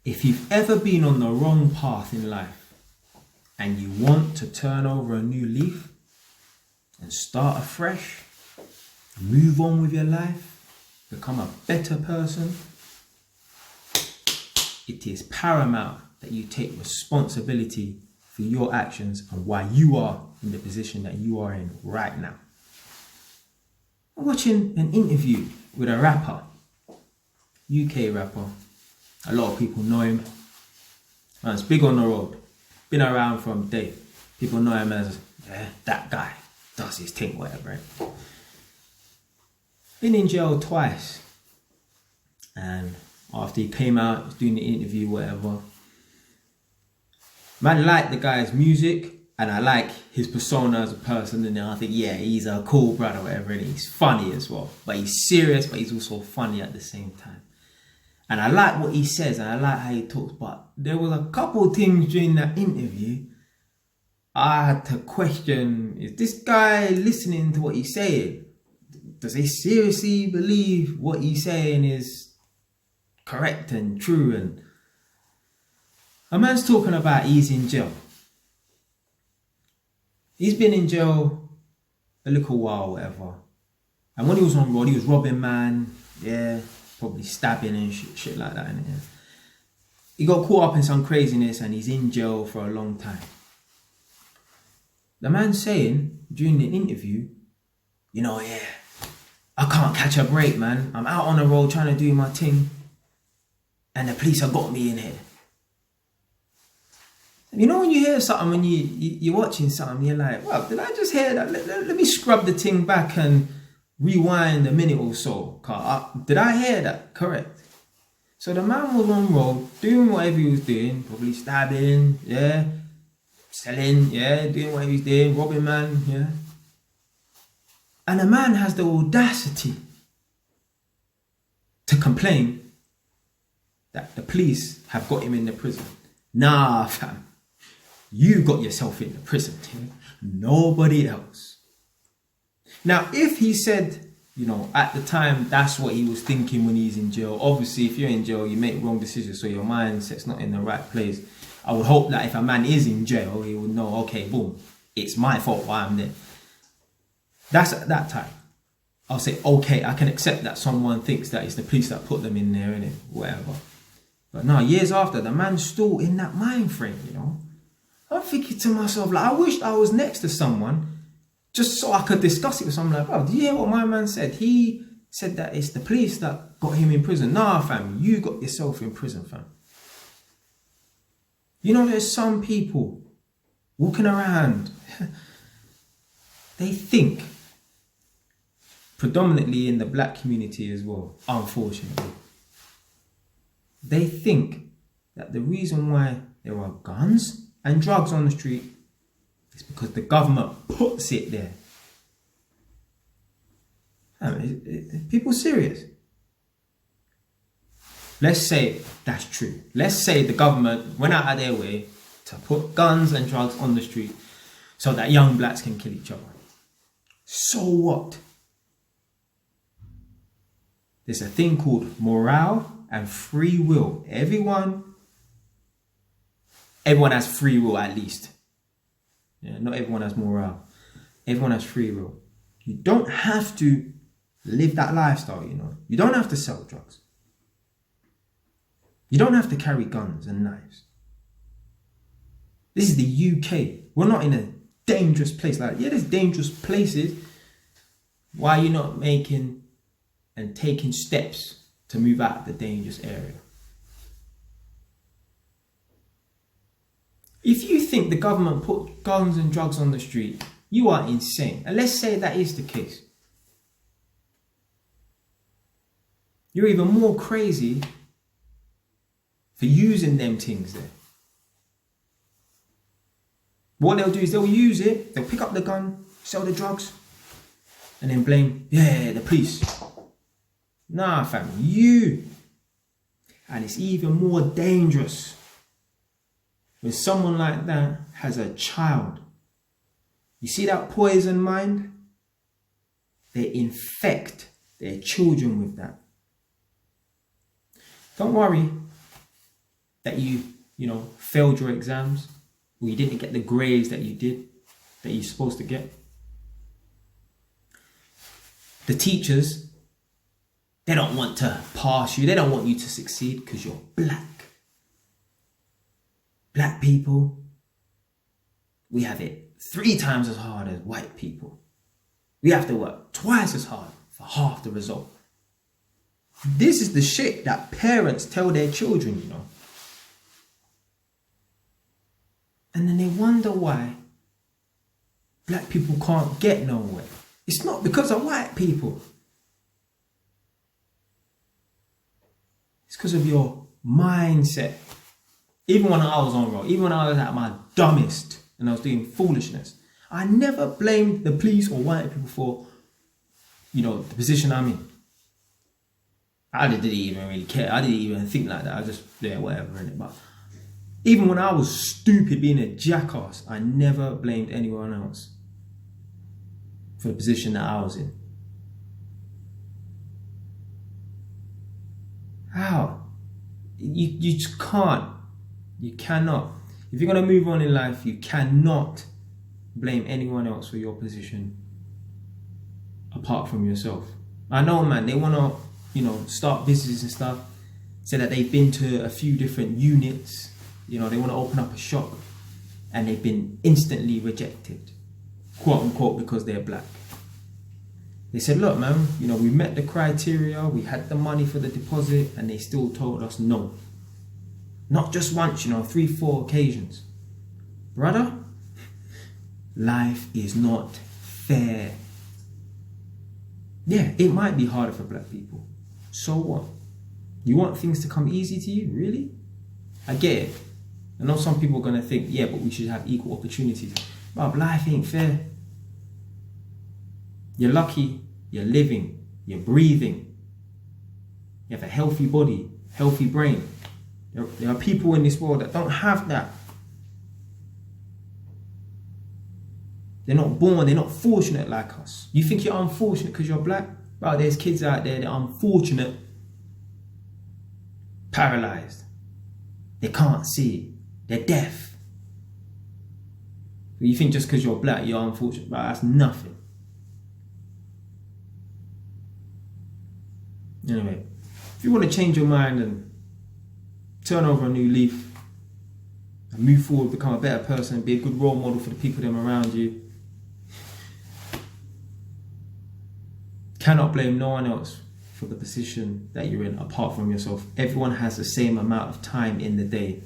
If you've ever been on the wrong path in life and you want to turn over a new leaf and start afresh, move on with your life, become a better person, it is paramount that you take responsibility for your actions and why you are in the position that you are in right now. I'm watching an interview with a rapper, UK rapper. A lot of people know him. Man's big on the road, been around from day. People know him as that guy, does his thing, whatever. Right? Been in jail twice, and after he came out, was doing the interview, whatever. Man liked the guy's music, and I like his persona as a person, and I think, yeah, he's a cool brother, whatever, and he's funny as well. But he's serious, but he's also funny at the same time. And I like what he says, and I like how he talks, but there was a couple of things during that interview I had to question, is this guy listening to what he's saying? Does he seriously believe what he's saying is correct and true? And a man's talking about he's in jail. He's been in jail a little while, whatever. And when he was on road, he was robbing man, yeah, probably stabbing and shit like that. Yeah. He got caught up in some craziness and he's in jail for a long time. The man's saying during the interview, yeah, I can't catch a break, man. I'm out on the road trying to do my thing and the police have got me in here. You know when you hear something, when you're watching something, you're like, well, did I just hear that? Let me scrub the thing back and rewind a minute or so. Did I hear that correct? So the man was on road, doing whatever he was doing, probably stabbing, yeah, selling, yeah, doing what he was doing, robbing man, yeah. And the man has the audacity to complain that the police have got him in the prison. Nah, fam. You got yourself in the prison, nobody else. Now, if he said, at the time, that's what he was thinking when he's in jail. Obviously, if you're in jail, you make wrong decisions, so your mindset's not in the right place. I would hope that if a man is in jail, he would know, okay, boom, it's my fault why I'm there. That's at that time. I'll say, okay, I can accept that someone thinks that it's the police that put them in there, innit? Whatever. But no, years after, the man's still in that mind frame, I'm thinking to myself, like, I wish I was next to someone just so I could discuss it with someone. Like, bro, do you hear what my man said? He said that it's the police that got him in prison. Nah, fam, you got yourself in prison, fam. There's some people walking around, they think, predominantly in the black community as well, unfortunately, they think that the reason why there are guns and drugs on the street is because the government puts it there. People serious? Let's say that's true. Let's say the government went out of their way to put guns and drugs on the street so that young blacks can kill each other. So what? There's a thing called morale and free will. Everyone has free will, at least. Yeah, not everyone has morale. Everyone has free will. You don't have to live that lifestyle, You don't have to sell drugs. You don't have to carry guns and knives. This is the UK. We're not in a dangerous place. Like, yeah, there's dangerous places. Why are you not making and taking steps to move out of the dangerous area? If you think the government put guns and drugs on the street, you are insane. And let's say that is the case. You're even more crazy for using them things there. What they'll do is they'll use it, they'll pick up the gun, sell the drugs, and then blame, the police. Nah, fam, you. And it's even more dangerous when someone like that has a child. You see that poison mind? They infect their children with that. Don't worry. that you failed your exams, or you didn't get the grades that you're supposed to get. The teachers, they don't want to pass you. They don't want you to succeed because you're black. Black people, we have it 3 times as hard as white people. We have to work twice as hard for half the result. This is the shit that parents tell their children, And then they wonder why black people can't get nowhere. It's not because of white people. It's because of your mindset. Even when I was on road, even when I was at my dumbest and I was doing foolishness, I never blamed the police or white people for, the position I'm in. I didn't even really care. I didn't even think like that. I just, whatever, innit? But even when I was stupid being a jackass, I never blamed anyone else for the position that I was in. How? You just can't. You cannot. If you're going to move on in life, you cannot blame anyone else for your position apart from yourself. I know, man, they want to, start businesses and stuff, say that they've been to a few different units, they want to open up a shop, and they've been instantly rejected, quote unquote, because they're black. They said, look, man, we met the criteria, we had the money for the deposit, and they still told us no. Not just once, 3, 4 occasions. Brother, life is not fair. Yeah, it might be harder for black people. So what? You want things to come easy to you? Really? I get it. I know some people are going to think, yeah, but we should have equal opportunities. But life ain't fair. You're lucky, you're living, you're breathing. You have a healthy body, healthy brain. There are people in this world that don't have that. They're not born, they're not fortunate like us. You think you're unfortunate because you're black? Well, there's kids out there that are unfortunate, paralyzed. They can't see, they're deaf. But you think just because you're black, you're unfortunate, but that's nothing. Anyway, if you want to change your mind and turn over a new leaf and move forward, become a better person, be a good role model for the people that are around you, cannot blame no one else for the position that you're in apart from yourself. Everyone has the same amount of time in the day.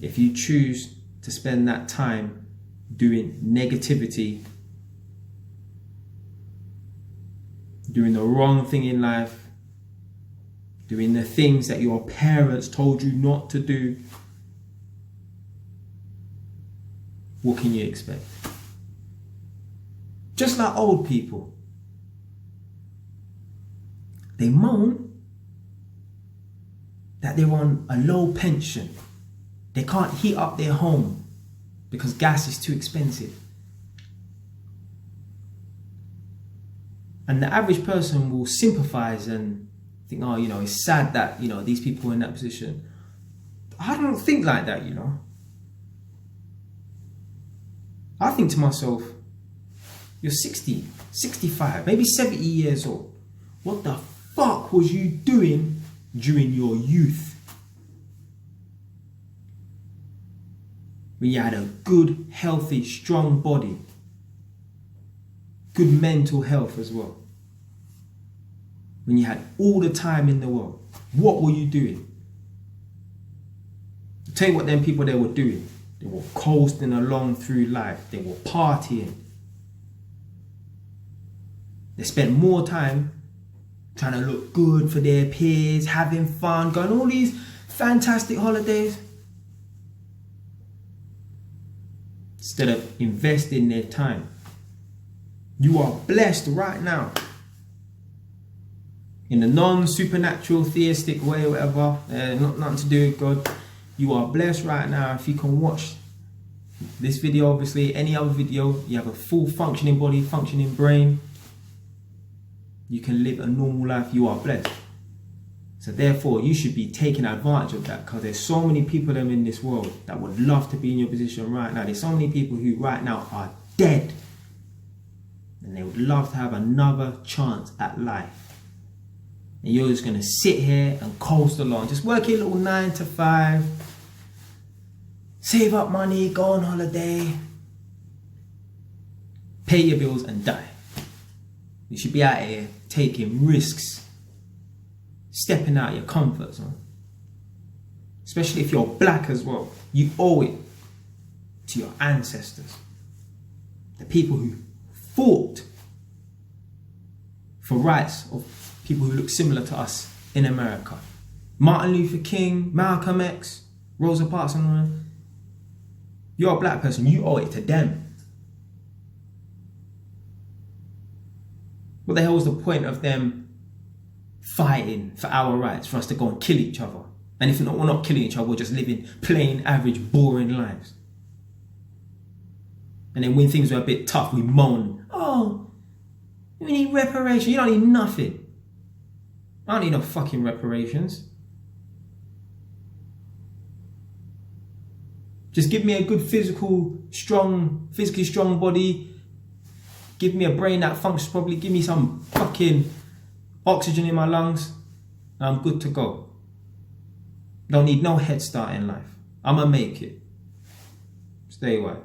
If you choose to spend that time doing negativity, doing the wrong thing in life, doing the things that your parents told you not to do, what can you expect? Just like old people. They moan that they're on a low pension. They can't heat up their home because gas is too expensive. And the average person will sympathize and think, oh, it's sad that, these people are in that position. I don't think like that, I think to myself, you're 60, 65, maybe 70 years old. What the fuck was you doing during your youth? When you had a good, healthy, strong body. Good mental health as well. When you had all the time in the world. What were you doing? I'll tell you what them people they were doing. They were coasting along through life. They were partying. They spent more time trying to look good for their peers, having fun, going on all these fantastic holidays, instead of investing their time. You are blessed right now. In the non-supernatural, theistic way, whatever, nothing to do with God. You are blessed right now if you can watch this video, obviously, any other video. You have a full functioning body, functioning brain. You can live a normal life. You are blessed. So therefore, you should be taking advantage of that, because there's so many people them in this world that would love to be in your position right now. There's so many people who right now are dead, and they would love to have another chance at life. And you're just going to sit here and coast along, just work your little 9 to 5, save up money, go on holiday, pay your bills and die. You should be out here taking risks, stepping out of your comfort zone. Especially if you're black as well. You owe it to your ancestors, the people who fought for rights of people who look similar to us in America. Martin Luther King, Malcolm X, Rosa Parks and all that. You're a black person, you owe it to them. What the hell was the point of them fighting for our rights, for us to go and kill each other? And if not, we're not killing each other, we're just living plain, average, boring lives. And then when things are a bit tough, we moan, oh, we need reparations. You don't need nothing. I don't need no fucking reparations. Just give me a good physically strong body. Give me a brain that functions properly. Give me some fucking oxygen in my lungs. And I'm good to go. Don't need no head start in life. I'ma make it. Stay wise.